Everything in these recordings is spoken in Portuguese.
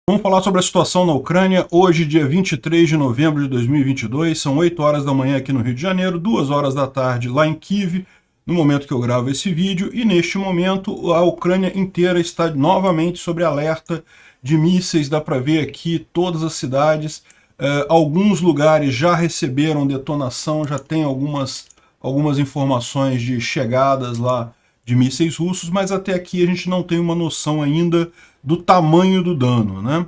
Vamos falar sobre a situação na Ucrânia, hoje, dia 23 de novembro de 2022, são 8 horas da manhã aqui no Rio de Janeiro, 2 horas da tarde lá em Kiev, no momento que eu gravo esse vídeo, e neste momento a Ucrânia inteira está novamente sob alerta de mísseis, dá para ver aqui todas as cidades, alguns lugares já receberam detonação, já tem algumas informações de chegadas lá de mísseis russos, mas até aqui a gente não tem uma noção ainda do tamanho do dano, né?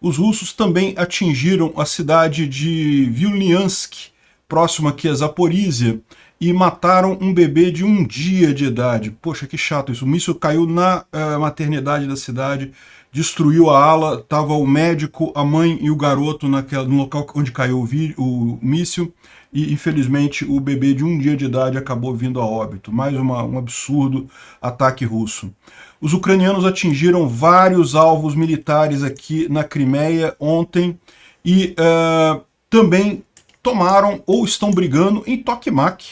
Os russos também atingiram a cidade de Vilniansk, próximo aqui a Zaporizhia, e mataram um bebê de 1 dia de idade. Poxa, que chato isso. O míssil caiu na maternidade da cidade, destruiu a ala, estava o médico, a mãe e o garoto no local onde caiu o míssil, e infelizmente o bebê de 1 dia de idade acabou vindo a óbito. Mais um absurdo ataque russo. Os ucranianos atingiram vários alvos militares aqui na Crimeia ontem e também tomaram ou estão brigando em Tokmak.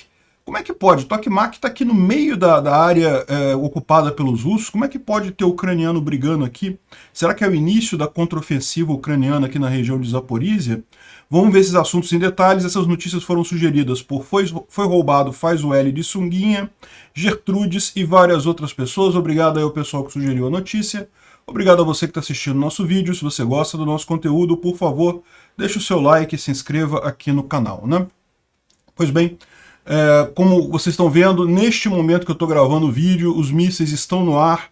Como é que pode? Tokmak está aqui no meio da área ocupada pelos russos. Como é que pode ter ucraniano brigando aqui? Será que é o início da contraofensiva ucraniana aqui na região de Zaporizhia? Vamos ver esses assuntos em detalhes. Essas notícias foram sugeridas por Foi Roubado, Faz o L de Sunguinha, Gertrudes e várias outras pessoas. Obrigado aí ao pessoal que sugeriu a notícia. Obrigado a você que está assistindo o nosso vídeo. Se você gosta do nosso conteúdo, por favor, deixe o seu like e se inscreva aqui no canal, né? Pois bem, como vocês estão vendo, neste momento que eu estou gravando o vídeo, os mísseis estão no ar,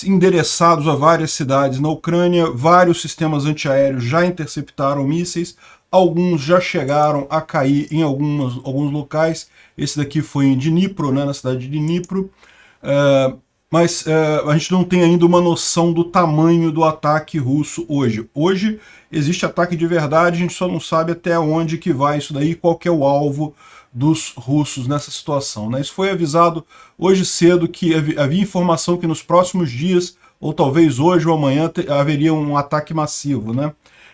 endereçados a várias cidades na Ucrânia. Vários sistemas antiaéreos já interceptaram mísseis, alguns já chegaram a cair em alguns locais. Esse daqui foi em Dnipro, né, na cidade de Dnipro, mas a gente não tem ainda uma noção do tamanho do ataque russo hoje. Hoje existe ataque de verdade, a gente só não sabe até onde que vai isso daí, qual que é o alvo dos russos nessa situação, né? Isso foi avisado hoje cedo, que havia informação que nos próximos dias, ou talvez hoje ou amanhã, haveria um ataque massivo, né?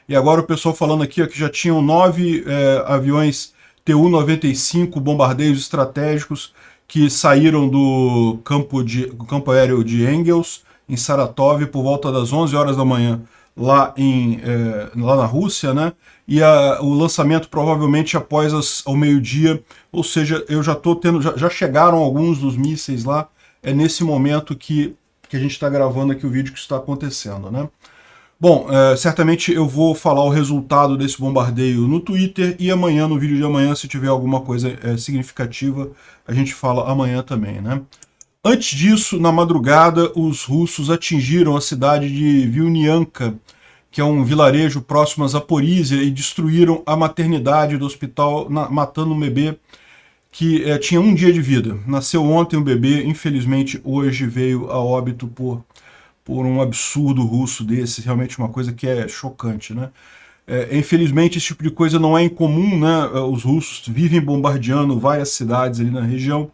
E agora o pessoal falando aqui, ó, que já tinham 9 aviões Tu-95, bombardeios estratégicos, que saíram do campo aéreo de Engels, em Saratov, por volta das 11 horas da manhã, lá na Rússia, né? E o lançamento provavelmente após ao meio-dia, ou seja, eu já estou tendo, já chegaram alguns dos mísseis lá, é nesse momento que a gente está gravando aqui o vídeo que está acontecendo, né? Bom, certamente eu vou falar o resultado desse bombardeio no Twitter, e amanhã, no vídeo de amanhã, se tiver alguma coisa significativa, a gente fala amanhã também, né? Antes disso, na madrugada, os russos atingiram a cidade de Vilnianka, que é um vilarejo próximo a Zaporizhia, e destruíram a maternidade do hospital, matando um bebê que tinha 1 dia de vida. Nasceu ontem um bebê, infelizmente hoje veio a óbito por um absurdo russo desse, realmente uma coisa que é chocante, né? Infelizmente esse tipo de coisa não é incomum, né? Os russos vivem bombardeando várias cidades ali na região,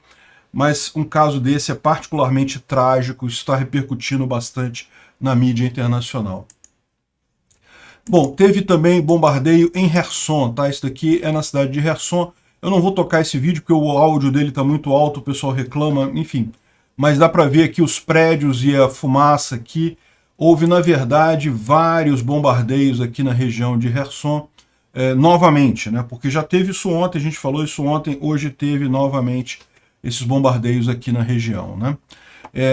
mas um caso desse é particularmente trágico, isso está repercutindo bastante na mídia internacional. Bom, teve também bombardeio em Kherson, tá? Isso daqui é na cidade de Kherson. Eu não vou tocar esse vídeo porque o áudio dele está muito alto, o pessoal reclama, enfim. Mas dá para ver aqui os prédios e a fumaça aqui. Houve, na verdade, vários bombardeios aqui na região de Kherson, novamente, né? Porque já teve isso ontem, a gente falou isso ontem, hoje teve novamente esses bombardeios aqui na região, né?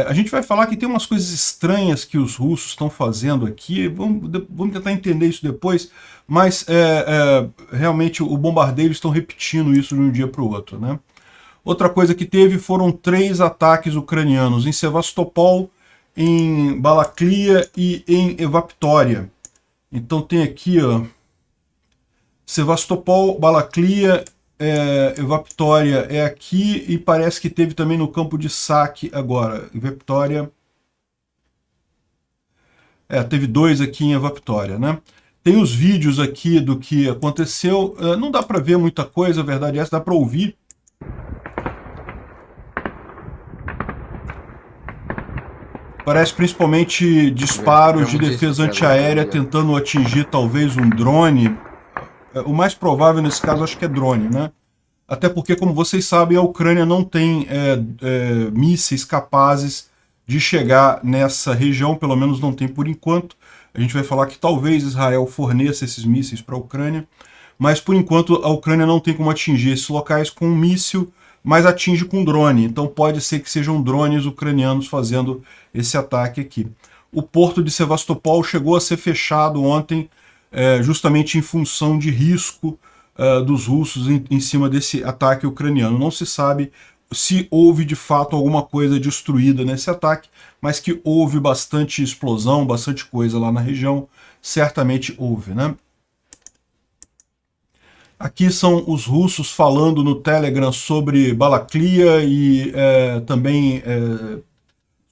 A gente vai falar que tem umas coisas estranhas que os russos estão fazendo aqui, vamos tentar entender isso depois, mas realmente o bombardeio, eles estão repetindo isso de um dia para o outro, né? Outra coisa que teve foram 3 ataques ucranianos, em Sevastopol, em Balaklia e em Evaptória. Então tem aqui, ó, Sevastopol, Balaklia, Evaptória é aqui, e parece que teve também no campo de saque agora. Evaptória, teve 2 aqui em Evaptória, né? Tem os vídeos aqui do que aconteceu, não dá para ver muita coisa, a verdade é essa, dá para ouvir. Parece principalmente disparos de defesa antiaérea tentando atingir talvez um drone. O mais provável nesse caso acho que é drone, né? Até porque, como vocês sabem, a Ucrânia não tem mísseis capazes de chegar nessa região, pelo menos não tem por enquanto. A gente vai falar que talvez Israel forneça esses mísseis para a Ucrânia, mas por enquanto a Ucrânia não tem como atingir esses locais com um míssil, mas atinge com drone. Então pode ser que sejam drones ucranianos fazendo esse ataque aqui. O porto de Sevastopol chegou a ser fechado ontem, justamente em função de risco dos russos em cima desse ataque ucraniano. Não se sabe se houve de fato alguma coisa destruída nesse ataque, mas que houve bastante explosão, bastante coisa lá na região, certamente houve, né? Aqui são os russos falando no Telegram sobre Balaklia e também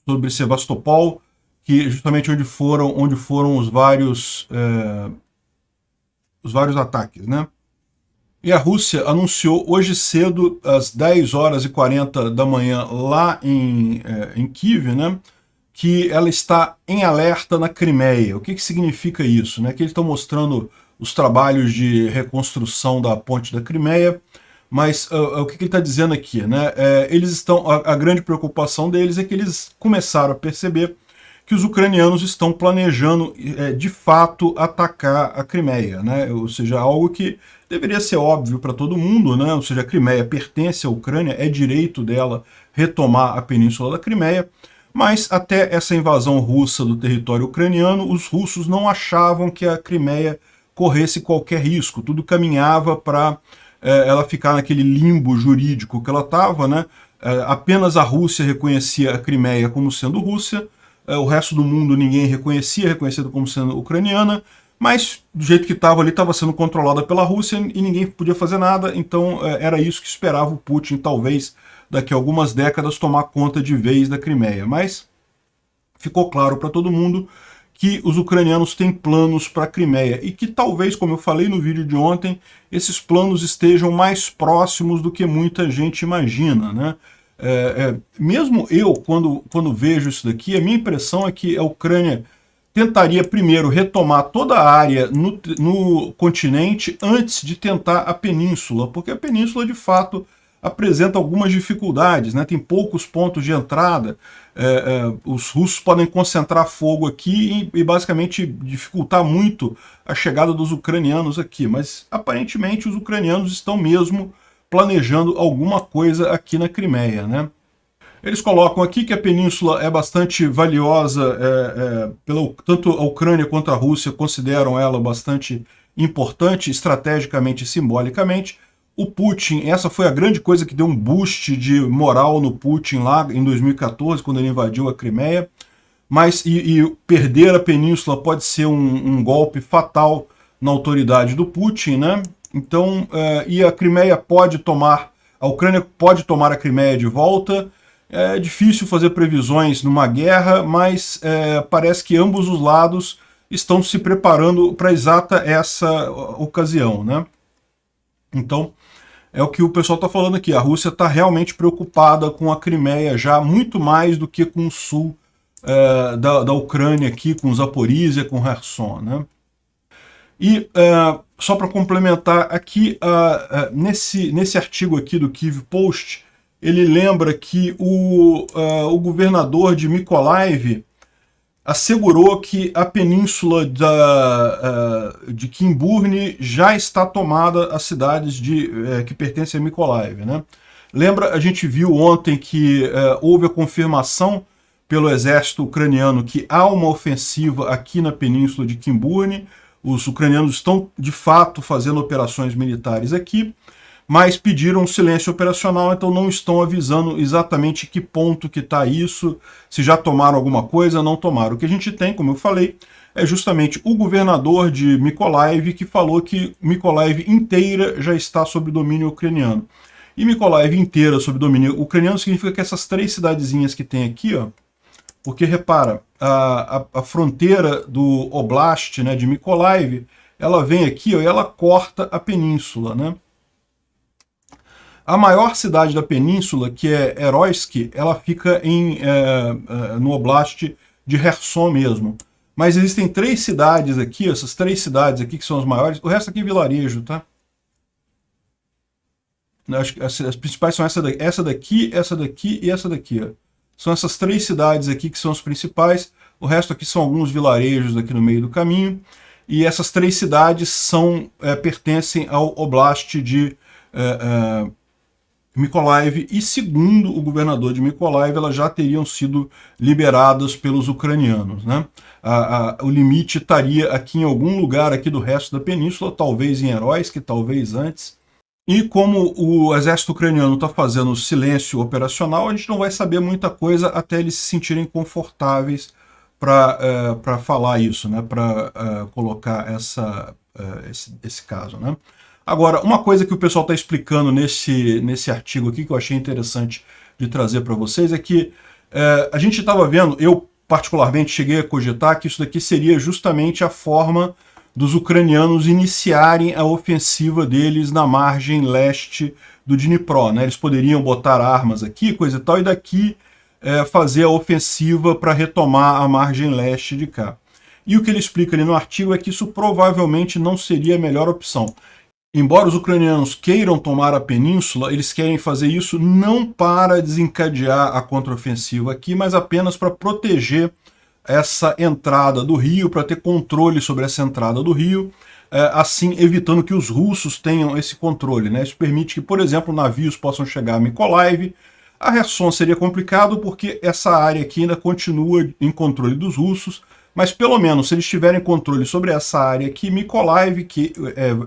sobre Sevastopol, que justamente onde foram os vários ataques, né? E a Rússia anunciou hoje cedo, às 10 horas e 40 da manhã, lá em Kiev, né, que ela está em alerta na Crimeia. O que significa isso? Né? Que eles estão mostrando os trabalhos de reconstrução da ponte da Crimeia, mas o que ele está dizendo aqui? Né? Eles estão, a grande preocupação deles é que eles começaram a perceber que os ucranianos estão planejando, de fato, atacar a Crimeia, né? Ou seja, algo que deveria ser óbvio para todo mundo, né? Ou seja, a Crimeia pertence à Ucrânia, é direito dela retomar a península da Crimeia, mas até essa invasão russa do território ucraniano, os russos não achavam que a Crimeia corresse qualquer risco, tudo caminhava para ela ficar naquele limbo jurídico que ela estava, né? Apenas a Rússia reconhecia a Crimeia como sendo Rússia, o resto do mundo ninguém reconhecida como sendo ucraniana, mas do jeito que estava ali, estava sendo controlada pela Rússia e ninguém podia fazer nada, então era isso que esperava o Putin, talvez daqui a algumas décadas, tomar conta de vez da Crimeia. Mas ficou claro para todo mundo que os ucranianos têm planos para a Crimeia e que talvez, como eu falei no vídeo de ontem, esses planos estejam mais próximos do que muita gente imagina, né? Mesmo eu, quando vejo isso daqui, a minha impressão é que a Ucrânia tentaria primeiro retomar toda a área no continente antes de tentar a península, porque a península, de fato, apresenta algumas dificuldades, né? Tem poucos pontos de entrada, os russos podem concentrar fogo aqui e basicamente dificultar muito a chegada dos ucranianos aqui, mas aparentemente os ucranianos estão mesmo planejando alguma coisa aqui na Crimeia, né? Eles colocam aqui que a península é bastante valiosa, tanto a Ucrânia quanto a Rússia consideram ela bastante importante, estrategicamente e simbolicamente. O Putin, essa foi a grande coisa que deu um boost de moral no Putin lá em 2014, quando ele invadiu a Crimeia, mas perder a península pode ser um golpe fatal na autoridade do Putin, né? Então, e a Crimeia pode tomar, a Ucrânia pode tomar a Crimeia de volta. É difícil fazer previsões numa guerra, mas parece que ambos os lados estão se preparando para exata essa ocasião, né? Então, é o que o pessoal está falando aqui. A Rússia está realmente preocupada com a Crimeia já, muito mais do que com o sul da Ucrânia aqui, com Zaporizhia, com Kherson, né? E só para complementar aqui, nesse artigo aqui do Kyiv Post, ele lembra que o governador de Mykolaiv assegurou que a península de Kimburny já está tomada, as cidades que pertencem a Mykolaiv, né? Lembra, a gente viu ontem que houve a confirmação pelo exército ucraniano que há uma ofensiva aqui na península de Kimburny. Os ucranianos estão, de fato, fazendo operações militares aqui, mas pediram silêncio operacional, então não estão avisando exatamente que ponto que está isso, se já tomaram alguma coisa, não tomaram. O que a gente tem, como eu falei, é justamente o governador de Mykolaiv que falou que Mykolaiv inteira já está sob domínio ucraniano. E Mykolaiv inteira sob domínio ucraniano significa que essas três cidadezinhas que tem aqui, ó, porque repara, a fronteira do Oblast, né, de Mykolaiv, ela vem aqui, ó, e ela corta a península, né? A maior cidade da península, que é Heroisk, ela fica no Oblast de Kherson mesmo. Mas existem três cidades aqui, essas três cidades aqui que são as maiores, o resto aqui é vilarejo, tá? Acho que as principais são essa daqui e essa daqui, ó. São essas três cidades aqui que são as principais. o resto aqui são alguns vilarejos aqui no meio do caminho, e essas 3 cidades pertencem ao Oblast de Mykolaiv, e segundo o governador de Mykolaiv, elas já teriam sido liberadas pelos ucranianos, né? O limite estaria aqui em algum lugar aqui do resto da península, talvez em Heróis, que talvez antes. E como o exército ucraniano está fazendo silêncio operacional, a gente não vai saber muita coisa até eles se sentirem confortáveis para falar isso, né? Para colocar esse caso, né? Agora, uma coisa que o pessoal está explicando nesse artigo aqui, que eu achei interessante de trazer para vocês, é que a gente estava vendo, eu particularmente cheguei a cogitar que isso daqui seria justamente a forma dos ucranianos iniciarem a ofensiva deles na margem leste do Dnipro, né? Eles poderiam botar armas aqui, coisa e tal, e daqui fazer a ofensiva para retomar a margem leste de cá. E o que ele explica ali no artigo é que isso provavelmente não seria a melhor opção. Embora os ucranianos queiram tomar a península, eles querem fazer isso não para desencadear a contraofensiva aqui, mas apenas para proteger essa entrada do rio, para ter controle sobre essa entrada do rio, assim evitando que os russos tenham esse controle, né? Isso permite que, por exemplo, navios possam chegar a Mykolaiv. A Kherson seria complicado porque essa área aqui ainda continua em controle dos russos, mas pelo menos se eles tiverem controle sobre essa área aqui, Mykolaiv, que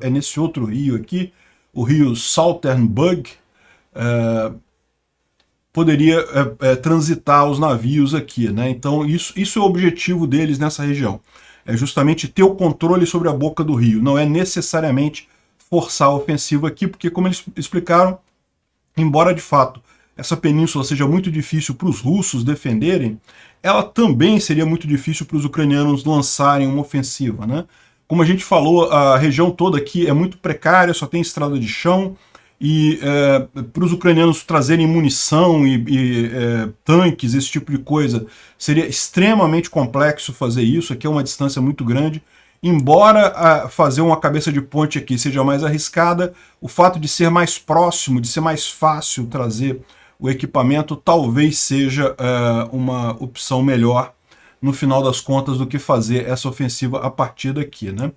é nesse outro rio aqui, o rio Southern Bug, poderia transitar os navios aqui, né? Então isso é o objetivo deles nessa região. É justamente ter o controle sobre a boca do rio, não é necessariamente forçar a ofensiva aqui, porque como eles explicaram, embora de fato essa península seja muito difícil para os russos defenderem, ela também seria muito difícil para os ucranianos lançarem uma ofensiva, né? Como a gente falou, a região toda aqui é muito precária, só tem estrada de chão, e para os ucranianos trazerem munição e tanques, esse tipo de coisa, seria extremamente complexo fazer isso. Aqui é uma distância muito grande. Embora fazer uma cabeça de ponte aqui seja mais arriscada, o fato de ser mais próximo, de ser mais fácil trazer o equipamento, talvez seja uma opção melhor no final das contas do que fazer essa ofensiva a partir daqui, né?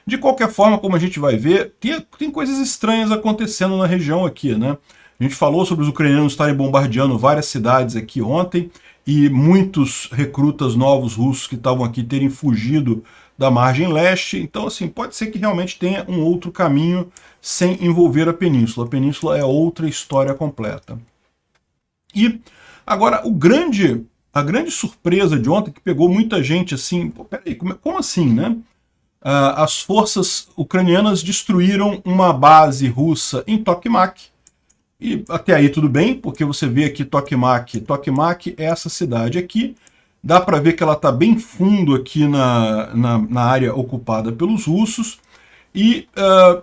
De qualquer forma, como a gente vai ver, tem coisas estranhas acontecendo na região aqui, né? A gente falou sobre os ucranianos estarem bombardeando várias cidades aqui ontem e muitos recrutas novos russos que estavam aqui terem fugido da margem leste. Então, assim, pode ser que realmente tenha um outro caminho sem envolver a península. A península é outra história completa. E agora a grande surpresa de ontem, que pegou muita gente assim, peraí, como assim, né? As forças ucranianas destruíram uma base russa em Tokmak, e até aí tudo bem, porque você vê aqui Tokmak é essa cidade aqui, dá para ver que ela está bem fundo aqui na área ocupada pelos russos, e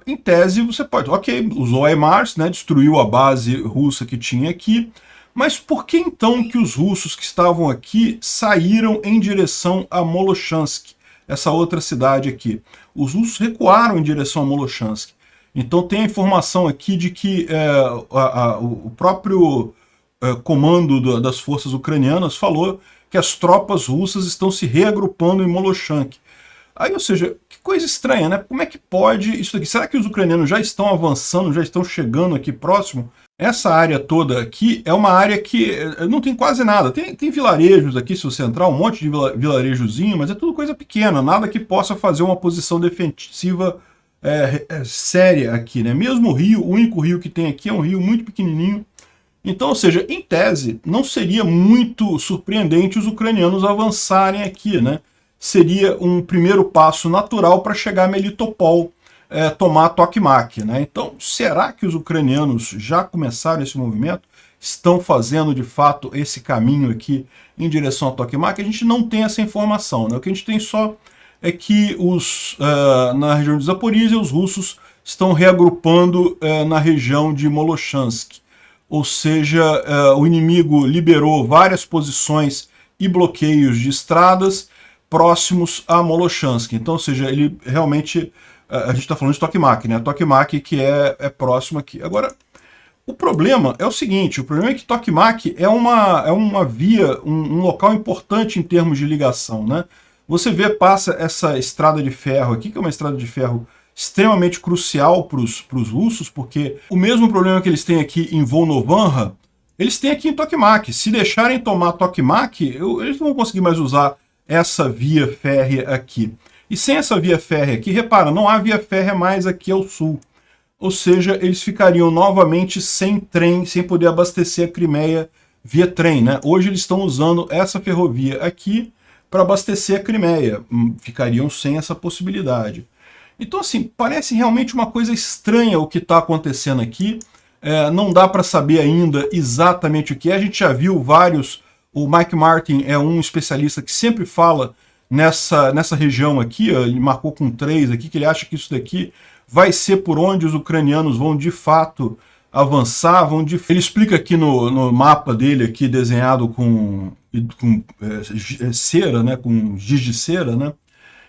em tese você pode, ok, usou HIMARS, né, destruiu a base russa que tinha aqui, mas por que então que os russos que estavam aqui saíram em direção a Molochansk, essa outra cidade aqui? Os russos recuaram em direção a Molochansk. Então tem a informação aqui de que o próprio comando das forças ucranianas falou que as tropas russas estão se reagrupando em Molochansk. Aí, ou seja, que coisa estranha, né? Como é que pode isso aqui? Será que os ucranianos já estão avançando, já estão chegando aqui próximo? Essa área toda aqui é uma área que não tem quase nada. Tem vilarejos aqui, se você entrar, um monte de vilarejozinho, mas é tudo coisa pequena, nada que possa fazer uma posição defensiva séria aqui, né? Mesmo o rio, o único rio que tem aqui é um rio muito pequenininho. Então, ou seja, em tese, não seria muito surpreendente os ucranianos avançarem aqui, né? Seria um primeiro passo natural para chegar a Melitopol, tomar Tokmak, né? Então, será que os ucranianos já começaram esse movimento? Estão fazendo, de fato, esse caminho aqui em direção a Tokmak? A gente não tem essa informação, né? O que a gente tem só é que na região de Zaporizhia, os russos estão reagrupando na região de Molochansk. Ou seja, o inimigo liberou várias posições e bloqueios de estradas próximos a Molochansk. Então, ou seja, ele realmente... a gente está falando de Tokmak, né? Tokmak que é próximo aqui. Agora, O problema é o seguinte, o problema é que Tokmak é uma via, um local importante em termos de ligação, né? Você vê, passa essa estrada de ferro aqui, que é uma estrada de ferro extremamente crucial para os russos, porque o mesmo problema que eles têm aqui em Volnovakha, eles têm aqui em Tokmak. Se deixarem tomar Tokmak, eles não vão conseguir mais usar essa via férrea aqui. E sem essa via férrea aqui, repara, não há via férrea mais aqui ao sul. Ou seja, eles ficariam novamente sem trem, sem poder abastecer a Crimeia via trem, né? Hoje eles estão usando essa ferrovia aqui para abastecer a Crimeia. Ficariam sem essa possibilidade. Então, assim, parece realmente uma coisa estranha o que está acontecendo aqui. Não dá para saber ainda exatamente o que é. A gente já viu vários... O Mike Martin é um especialista que sempre fala nessa região aqui, ó, ele marcou com 3 aqui, que ele acha que isso daqui vai ser por onde os ucranianos vão de fato avançar. Ele explica aqui no mapa dele, aqui desenhado com cera, né, com giz de cera, né,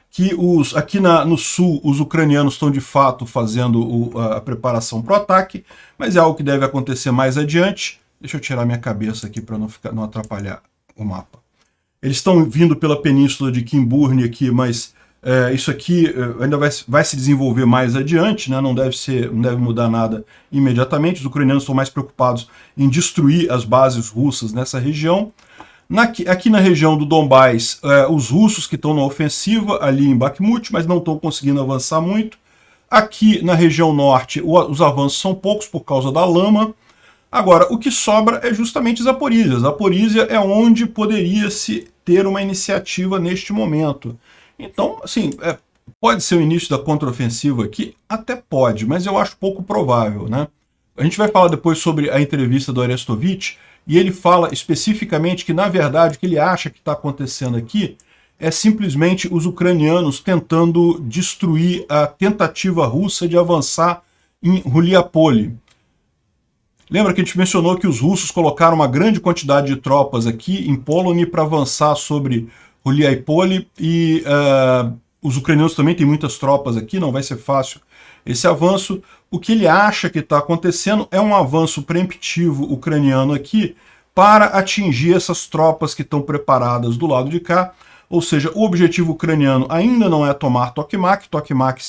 que aqui no sul os ucranianos estão de fato fazendo a preparação para o ataque, mas é algo que deve acontecer mais adiante. Deixa eu tirar minha cabeça aqui para não atrapalhar o mapa. Eles estão vindo pela península de Kimburni aqui, mas isso aqui ainda vai se desenvolver mais adiante, né? Não deve mudar nada imediatamente. Os ucranianos estão mais preocupados em destruir as bases russas nessa região. Aqui na região do Donbás, os russos que estão na ofensiva ali em Bakhmut, mas não estão conseguindo avançar muito. Aqui na região norte, os avanços são poucos por causa da lama. Agora, o que sobra é justamente Zaporísia. Zaporísia é onde poderia-se ter uma iniciativa neste momento. Então, assim, pode ser o início da contraofensiva aqui? Até pode, mas eu acho pouco provável, né? A gente vai falar depois sobre a entrevista do Arestovich, e ele fala especificamente que, na verdade, o que ele acha que está acontecendo aqui é simplesmente os ucranianos tentando destruir a tentativa russa de avançar em Ruliapole. Lembra que a gente mencionou que os russos colocaram uma grande quantidade de tropas aqui em Polony para avançar sobre Ruliapole, e os ucranianos também têm muitas tropas aqui, não vai ser fácil esse avanço. O que ele acha que está acontecendo é um avanço preemptivo ucraniano aqui para atingir essas tropas que estão preparadas do lado de cá. Ou seja, o objetivo ucraniano ainda não é tomar Tokmak. Tokmak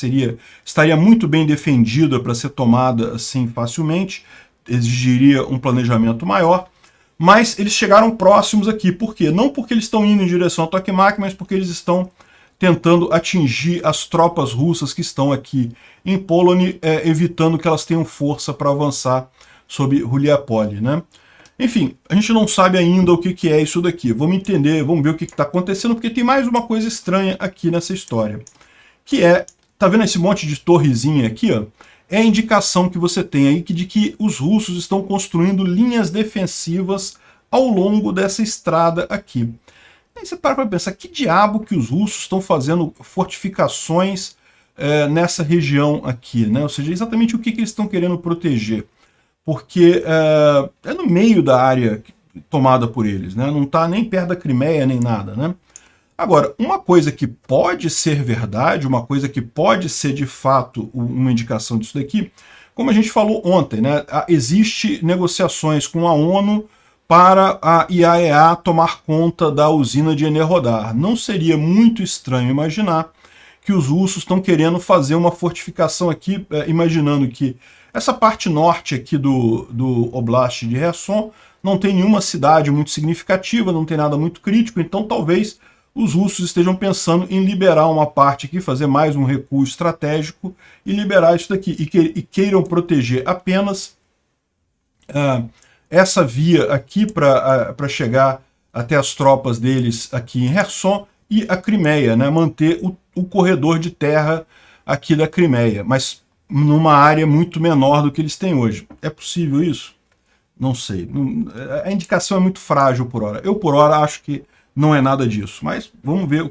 estaria muito bem defendida para ser tomada assim facilmente, exigiria um planejamento maior, mas eles chegaram próximos aqui. Por quê? Não porque eles estão indo em direção a Tokmak, mas porque eles estão tentando atingir as tropas russas que estão aqui em Polony, evitando que elas tenham força para avançar sobre Ruliapole, né? Enfim, a gente não sabe ainda o que é isso daqui. Vamos entender, vamos ver o que está acontecendo, porque tem mais uma coisa estranha aqui nessa história, que tá vendo esse monte de torrezinha aqui, ó? É a indicação que você tem aí de que os russos estão construindo linhas defensivas ao longo dessa estrada aqui. Aí você para pensar, que diabo que os russos estão fazendo fortificações nessa região aqui, né? Ou seja, exatamente o que eles estão querendo proteger. Porque é no meio da área tomada por eles, né? Não está nem perto da Crimeia, nem nada, né? Agora, uma coisa que pode ser verdade, uma coisa que pode ser de fato uma indicação disso daqui, como a gente falou ontem, né? Existe negociações com a ONU para a IAEA tomar conta da usina de Enerhodar. Não seria muito estranho imaginar que os russos estão querendo fazer uma fortificação aqui, imaginando que essa parte norte aqui do Oblast de Kherson não tem nenhuma cidade muito significativa, não tem nada muito crítico, então talvez os russos estejam pensando em liberar uma parte aqui, fazer mais um recuo estratégico e liberar isso daqui, e queiram proteger apenas essa via aqui para chegar até as tropas deles aqui em Kherson e a Crimeia, né? Manter o corredor de terra aqui da Crimeia, mas numa área muito menor do que eles têm hoje. É possível isso? Não sei. A indicação é muito frágil por hora. Eu, por hora, acho que não é nada disso, mas vamos ver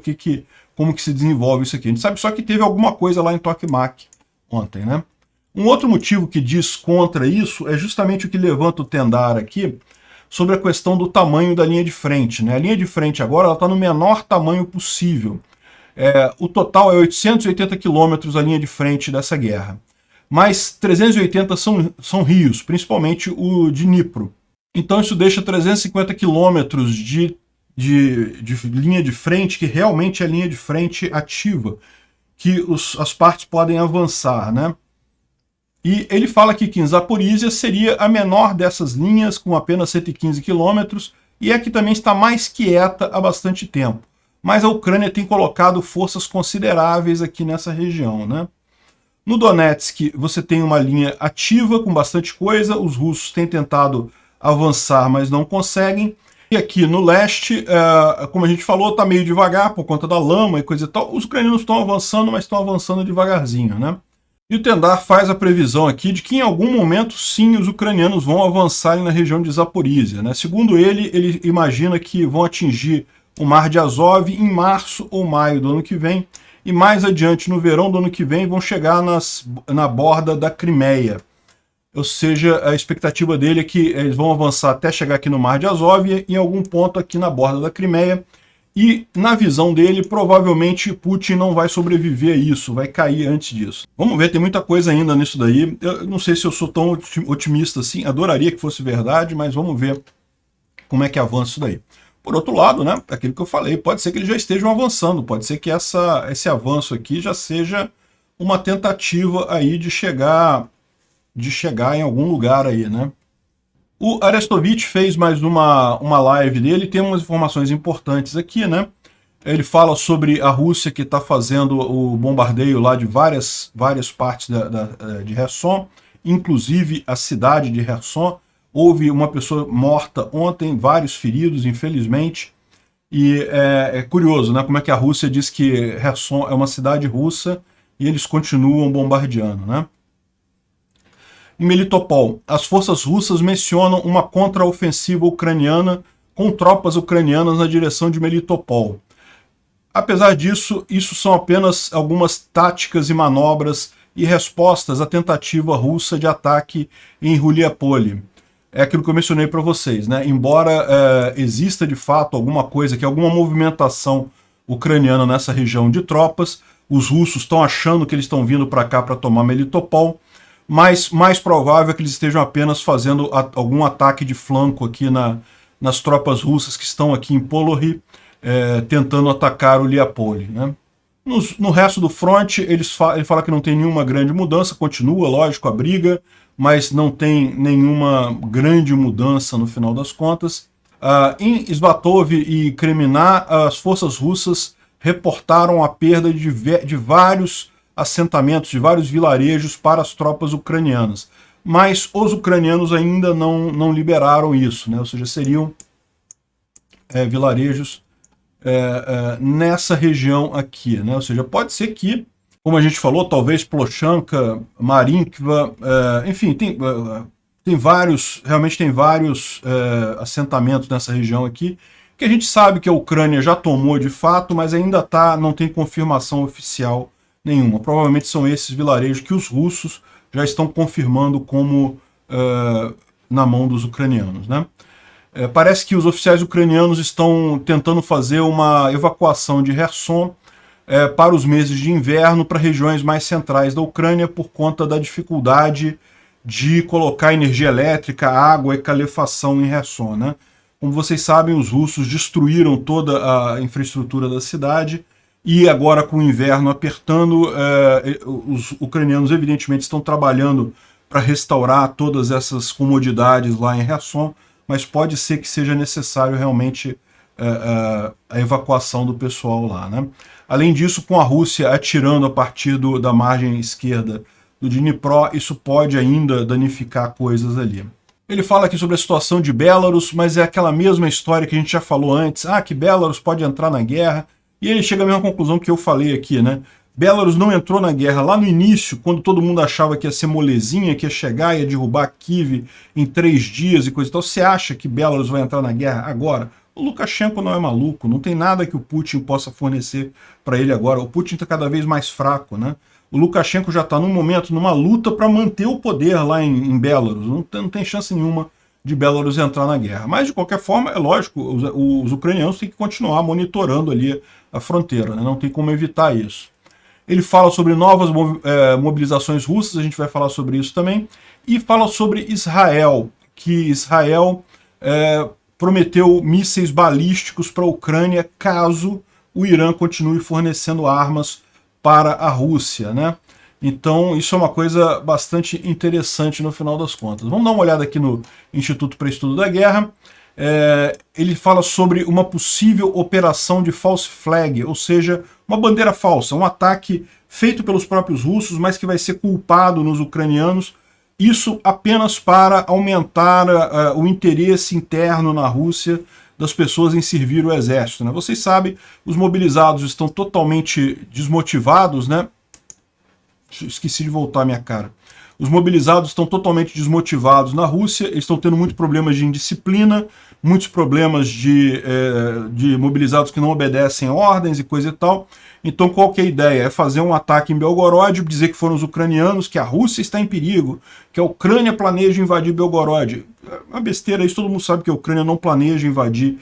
como que se desenvolve isso aqui. A gente sabe só que teve alguma coisa lá em Tokmak ontem, né? Um outro motivo que diz contra isso é justamente o que levanta o Tendar aqui, sobre a questão do tamanho da linha de frente, né? A linha de frente agora está no menor tamanho possível. O total é 880 quilômetros a linha de frente dessa guerra. mas 380 são rios, principalmente o Dnipro. Então isso deixa 350 quilômetros de linha de frente, que realmente é linha de frente ativa, que as partes podem avançar, né? E ele fala aqui que em Zaporizhia seria a menor dessas linhas, com apenas 115 quilômetros, e é que também está mais quieta há bastante tempo. Mas a Ucrânia tem colocado forças consideráveis aqui nessa região, né? No Donetsk, você tem uma linha ativa com bastante coisa, os russos têm tentado avançar, mas não conseguem. E aqui no leste, como a gente falou, está meio devagar por conta da lama e coisa e tal. Os ucranianos estão avançando, mas estão avançando devagarzinho, né? E o Tendar faz a previsão aqui de que em algum momento, sim, os ucranianos vão avançar na região de Zaporizhia, né? Segundo ele imagina que vão atingir o Mar de Azov em março ou maio do ano que vem, e mais adiante, no verão do ano que vem, vão chegar na borda da Crimeia. Ou seja, a expectativa dele é que eles vão avançar até chegar aqui no Mar de Azov e em algum ponto aqui na borda da Crimeia. E, na visão dele, provavelmente Putin não vai sobreviver a isso, vai cair antes disso. Vamos ver, tem muita coisa ainda nisso daí. Eu não sei se eu sou tão otimista assim, adoraria que fosse verdade, mas vamos ver como é que avança isso daí. Por outro lado, né, aquilo que eu falei, pode ser que eles já estejam avançando, pode ser que esse avanço aqui já seja uma tentativa aí de chegar em algum lugar aí, né? O Arestovich fez mais uma live dele, tem umas informações importantes aqui, né? Ele fala sobre a Rússia que está fazendo o bombardeio lá de várias partes de Kherson, inclusive a cidade de Kherson. Houve uma pessoa morta ontem, vários feridos, infelizmente. E é curioso, né? Como é que a Rússia diz que Kherson é uma cidade russa e eles continuam bombardeando, né? Em Melitopol, as forças russas mencionam uma contraofensiva ucraniana com tropas ucranianas na direção de Melitopol. Apesar disso, isso são apenas algumas táticas e manobras e respostas à tentativa russa de ataque em Ruliapole. É aquilo que eu mencionei para vocês, né? Embora exista de fato alguma coisa, alguma movimentação ucraniana nessa região de tropas, os russos estão achando que eles estão vindo para cá para tomar Melitopol, mas mais provável é que eles estejam apenas fazendo algum ataque de flanco aqui nas tropas russas que estão aqui em Polohy, tentando atacar o Liapole, né? No resto do fronte, ele fala que não tem nenhuma grande mudança, continua, lógico, a briga, mas não tem nenhuma grande mudança no final das contas. Em Svatov e Kremina, as forças russas reportaram a perda de vários assentamentos, de vários vilarejos para as tropas ucranianas. Mas os ucranianos ainda não liberaram isso, né? Ou seja, seriam vilarejos nessa região aqui, né? Ou seja, pode ser que, como a gente falou, talvez Plochanka, Marinkva, enfim, realmente tem vários assentamentos nessa região aqui, que a gente sabe que a Ucrânia já tomou de fato, mas ainda não tem confirmação oficial nenhuma. Provavelmente são esses vilarejos que os russos já estão confirmando como na mão dos ucranianos, né? Parece que os oficiais ucranianos estão tentando fazer uma evacuação de Kherson para os meses de inverno para regiões mais centrais da Ucrânia por conta da dificuldade de colocar energia elétrica, água e calefação em Kherson, né? Como vocês sabem, os russos destruíram toda a infraestrutura da cidade e agora com o inverno apertando, os ucranianos evidentemente estão trabalhando para restaurar todas essas comodidades lá em Kherson, mas pode ser que seja necessário realmente a evacuação do pessoal lá, né? Além disso, com a Rússia atirando a partir da margem esquerda do Dnipro, isso pode ainda danificar coisas ali. Ele fala aqui sobre a situação de Belarus, mas é aquela mesma história que a gente já falou antes, que Belarus pode entrar na guerra, e ele chega à mesma conclusão que eu falei aqui, né? Belarus não entrou na guerra lá no início, quando todo mundo achava que ia ser molezinha, que ia chegar, ia derrubar Kiev em 3 dias e coisa e tal. Você acha que Belarus vai entrar na guerra agora? O Lukashenko não é maluco, não tem nada que o Putin possa fornecer para ele agora. O Putin está cada vez mais fraco, né? O Lukashenko já está num momento, numa luta para manter o poder lá em Belarus. Não tem chance nenhuma de Belarus entrar na guerra. Mas, de qualquer forma, é lógico, os ucranianos têm que continuar monitorando ali a fronteira, né? Não tem como evitar isso. Ele fala sobre novas mobilizações russas, a gente vai falar sobre isso também, e fala sobre Israel, que Israel prometeu mísseis balísticos para a Ucrânia caso o Irã continue fornecendo armas para a Rússia, né? Então isso é uma coisa bastante interessante no final das contas. Vamos dar uma olhada aqui no Instituto para Estudo da Guerra. Ele fala sobre uma possível operação de false flag, ou seja, uma bandeira falsa, um ataque feito pelos próprios russos, mas que vai ser culpado nos ucranianos, isso apenas para aumentar o interesse interno na Rússia das pessoas em servir o exército, né? Vocês sabem, os mobilizados estão totalmente desmotivados, né? Esqueci de voltar a minha cara. Os mobilizados estão totalmente desmotivados na Rússia, eles estão tendo muitos problemas de indisciplina, muitos problemas de mobilizados que não obedecem ordens e coisa e tal. Então qual que é a ideia? É fazer um ataque em Belgorod, dizer que foram os ucranianos, que a Rússia está em perigo, que a Ucrânia planeja invadir Belgorod. É uma besteira, isso todo mundo sabe que a Ucrânia não planeja invadir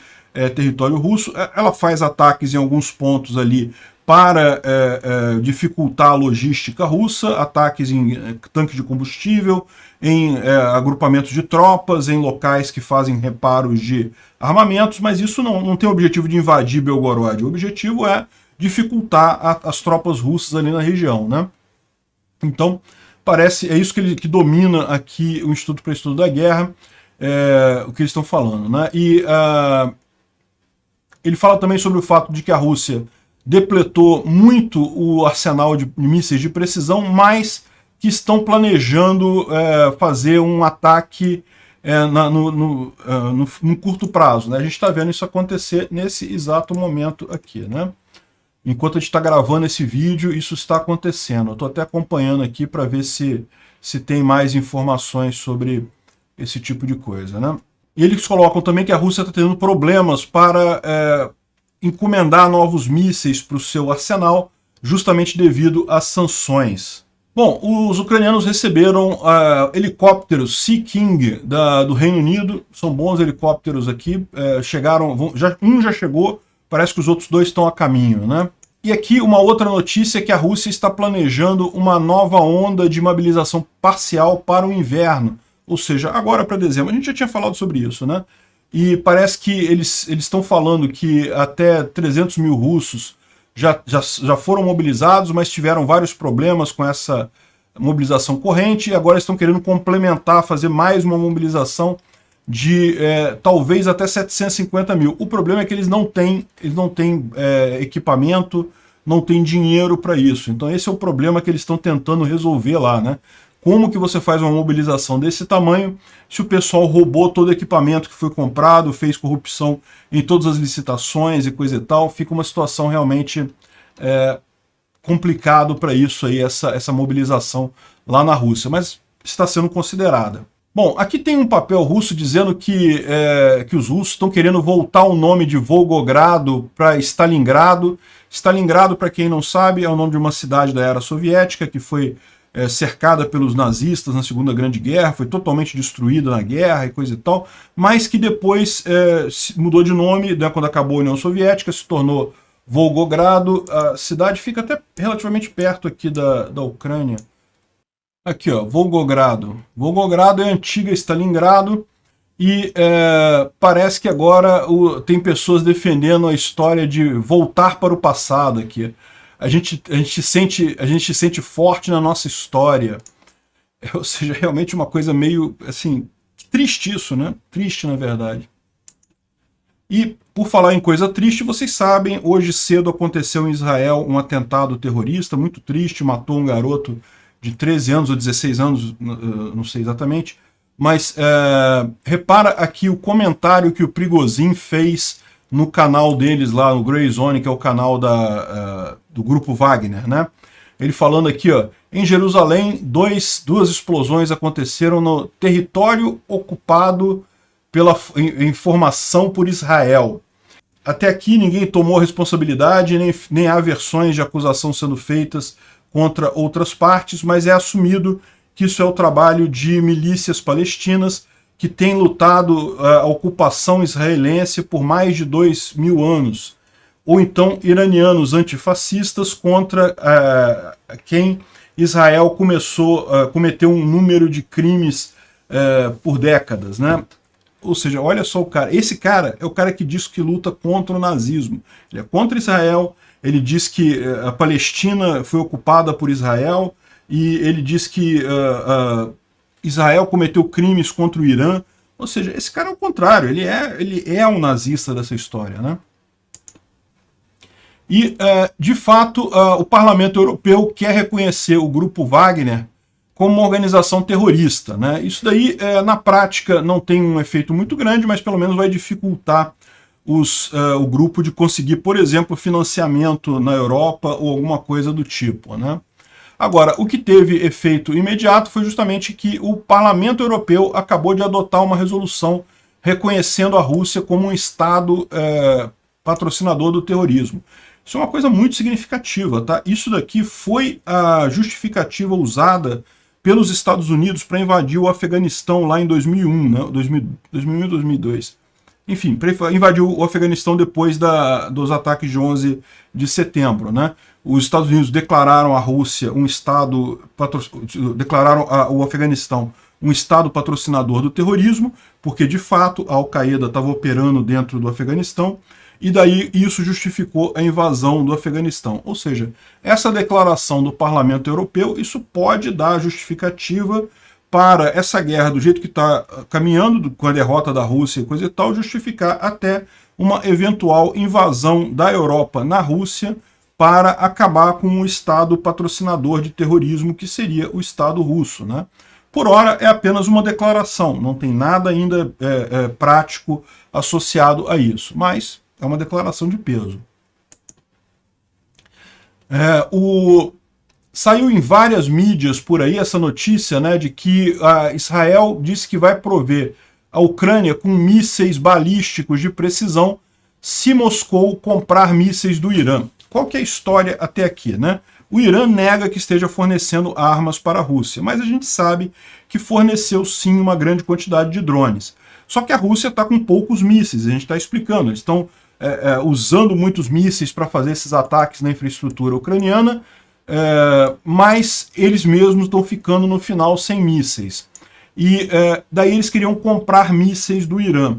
território russo. Ela faz ataques em alguns pontos ali para dificultar a logística russa, ataques em tanque de combustível, em agrupamentos de tropas, em locais que fazem reparos de armamentos, mas isso não tem o objetivo de invadir Belgorod. O objetivo é dificultar as tropas russas ali na região, né? Então, é isso que domina aqui o Instituto para Estudo da Guerra, o que eles estão falando, né? E ele fala também sobre o fato de que a Rússia depletou muito o arsenal de mísseis de precisão, mas que estão planejando fazer um ataque no curto prazo, né? A gente está vendo isso acontecer nesse exato momento aqui, né? Enquanto a gente está gravando esse vídeo, isso está acontecendo. Eu estou até acompanhando aqui para ver se tem mais informações sobre esse tipo de coisa, né? E eles colocam também que a Rússia está tendo problemas para encomendar novos mísseis para o seu arsenal, justamente devido às sanções. Bom, os ucranianos receberam helicópteros Sea King do Reino Unido, são bons helicópteros aqui, um já chegou, parece que os outros dois estão a caminho, né? E aqui uma outra notícia é que a Rússia está planejando uma nova onda de mobilização parcial para o inverno, ou seja, agora para dezembro. A gente já tinha falado sobre isso, né? E parece que eles estão falando que até 300 mil russos já foram mobilizados, mas tiveram vários problemas com essa mobilização corrente, e agora estão querendo complementar, fazer mais uma mobilização de talvez até 750 mil. O problema é que eles não têm equipamento, não têm dinheiro para isso. Então esse é o problema que eles estão tentando resolver lá, né? Como que você faz uma mobilização desse tamanho se o pessoal roubou todo o equipamento que foi comprado, fez corrupção em todas as licitações e coisa e tal? Fica uma situação realmente complicado para isso aí, essa mobilização lá na Rússia, mas está sendo considerada. Bom, aqui tem um papel russo dizendo que os russos estão querendo voltar o nome de Volgogrado para Stalingrado. Stalingrado, para quem não sabe, é o nome de uma cidade da era soviética que foi cercada pelos nazistas na Segunda Grande Guerra, foi totalmente destruída na guerra e coisa e tal, mas que depois mudou de nome, né, quando acabou a União Soviética, se tornou Volgogrado. A cidade fica até relativamente perto aqui da Ucrânia. Aqui, ó, Volgogrado. Volgogrado é a antiga Stalingrado e parece que agora tem pessoas defendendo a história de voltar para o passado aqui. A gente se sente forte na nossa história. Ou seja, realmente uma coisa meio, assim, triste isso, né? Triste, na verdade. E, por falar em coisa triste, vocês sabem, hoje cedo aconteceu em Israel um atentado terrorista muito triste, matou um garoto de 13 anos ou 16 anos, não sei exatamente, mas repara aqui o comentário que o Prigozhin fez no canal deles lá, no Grey Zone, que é o canal do grupo Wagner, né? Ele falando aqui, ó, em Jerusalém, duas explosões aconteceram no território ocupado pela informação por Israel. Até aqui ninguém tomou responsabilidade, nem há versões de acusação sendo feitas contra outras partes, mas é assumido que isso é o trabalho de milícias palestinas que têm lutado a ocupação israelense por mais de 2000 anos. ou então iranianos antifascistas contra quem Israel cometeu um número de crimes por décadas, né? Ou seja, olha só o cara. Esse cara é o cara que diz que luta contra o nazismo. Ele é contra Israel, ele diz que a Palestina foi ocupada por Israel, e ele diz que Israel cometeu crimes contra o Irã. Ou seja, esse cara é o contrário, ele é um nazista dessa história, né? E, de fato, o Parlamento Europeu quer reconhecer o Grupo Wagner como uma organização terrorista, né? Isso daí, na prática, não tem um efeito muito grande, mas pelo menos vai dificultar o grupo de conseguir, por exemplo, financiamento na Europa ou alguma coisa do tipo, né? Agora, o que teve efeito imediato foi justamente que o Parlamento Europeu acabou de adotar uma resolução reconhecendo a Rússia como um Estado patrocinador do terrorismo. Isso é uma coisa muito significativa, tá? Isso daqui foi a justificativa usada pelos Estados Unidos para invadir o Afeganistão lá em 2001, né? 2001 e 2002. Enfim, invadiu o Afeganistão depois dos ataques de 11 de setembro, né? Os Estados Unidos declararam a Rússia um Estado, declararam o Afeganistão um Estado patrocinador do terrorismo, porque de fato a Al-Qaeda estava operando dentro do Afeganistão, e daí isso justificou a invasão do Afeganistão. Ou seja, essa declaração do Parlamento Europeu, isso pode dar justificativa para essa guerra, do jeito que está caminhando, com a derrota da Rússia e coisa e tal, justificar até uma eventual invasão da Europa na Rússia para acabar com o Estado patrocinador de terrorismo, que seria o Estado russo, né? Por hora é apenas uma declaração, não tem nada ainda prático associado a isso, mas é uma declaração de peso. Saiu em várias mídias por aí essa notícia, né, de que Israel disse que vai prover a Ucrânia com mísseis balísticos de precisão se Moscou comprar mísseis do Irã. Qual que é a história até aqui, né? O Irã nega que esteja fornecendo armas para a Rússia, mas a gente sabe que forneceu sim uma grande quantidade de drones. Só que a Rússia está com poucos mísseis, a gente está explicando, eles estão usando muitos mísseis para fazer esses ataques na infraestrutura ucraniana, mas eles mesmos estão ficando no final sem mísseis. E daí eles queriam comprar mísseis do Irã.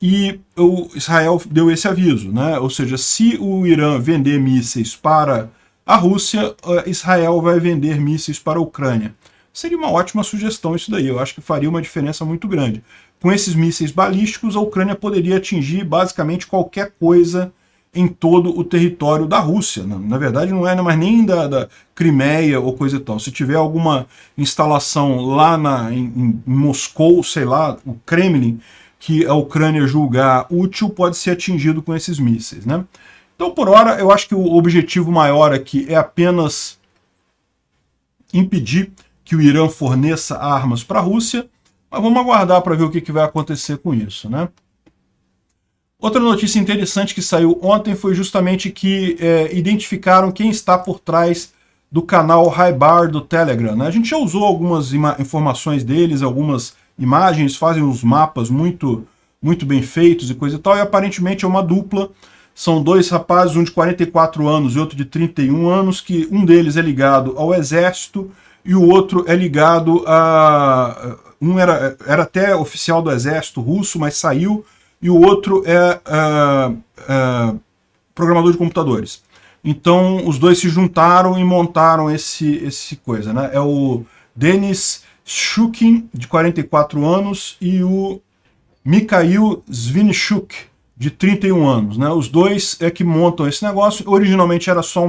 E o Israel deu esse aviso, né? Ou seja, se o Irã vender mísseis para a Rússia, Israel vai vender mísseis para a Ucrânia. Seria uma ótima sugestão isso daí, eu acho que faria uma diferença muito grande. Com esses mísseis balísticos, a Ucrânia poderia atingir basicamente qualquer coisa em todo o território da Rússia. Na verdade, não é mais nem da Crimeia ou coisa e tal. Se tiver alguma instalação lá em Moscou, sei lá, o Kremlin, que a Ucrânia julgar útil, pode ser atingido com esses mísseis, né? Então, por hora, eu acho que o objetivo maior aqui é apenas impedir que o Irã forneça armas para a Rússia, mas vamos aguardar para ver o que vai acontecer com isso, né? Outra notícia interessante que saiu ontem foi justamente que identificaram quem está por trás do canal Haibar do Telegram, né? A gente já usou algumas informações deles, algumas imagens, fazem uns mapas muito bem feitos e coisa e tal, e aparentemente é uma dupla. São dois rapazes, um de 44 anos e outro de 31 anos, que um deles é ligado ao exército e o outro é ligado a... Um era até oficial do exército russo, mas saiu, e o outro é programador de computadores. Então, os dois se juntaram e montaram esse coisa, né? É o Denis Shukin, de 44 anos, e o Mikhail Svinchuk, de 31 anos, né? Os dois é que montam esse negócio. Originalmente era só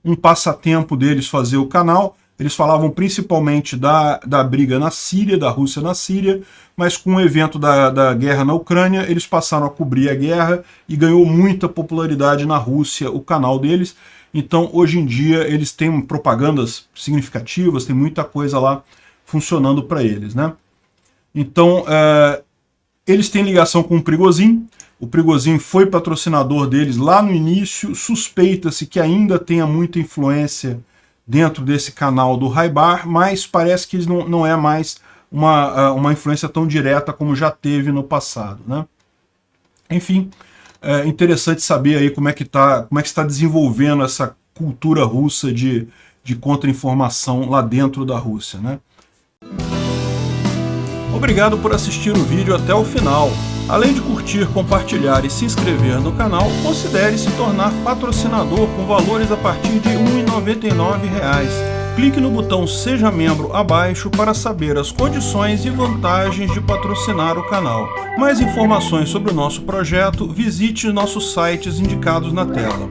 um passatempo deles fazer o canal. Eles falavam principalmente da briga na Síria, da Rússia na Síria, mas com o evento da guerra na Ucrânia, eles passaram a cobrir a guerra e ganhou muita popularidade na Rússia o canal deles. Então, hoje em dia, eles têm propagandas significativas, tem muita coisa lá funcionando para eles, né? Então, eles têm ligação com o Prigozhin. O Prigozhin foi patrocinador deles lá no início. Suspeita-se que ainda tenha muita influência dentro desse canal do Haibar, mas parece que não é mais uma influência tão direta como já teve no passado, né? Enfim, É interessante saber aí como é que está desenvolvendo essa cultura russa de contra-informação lá dentro da Rússia, né? Obrigado por assistir o vídeo até o final. Além de curtir, compartilhar e se inscrever no canal, considere se tornar patrocinador com valores a partir de R$ 1,99. Clique no botão Seja Membro abaixo para saber as condições e vantagens de patrocinar o canal. Mais informações sobre o nosso projeto, visite nossos sites indicados na tela.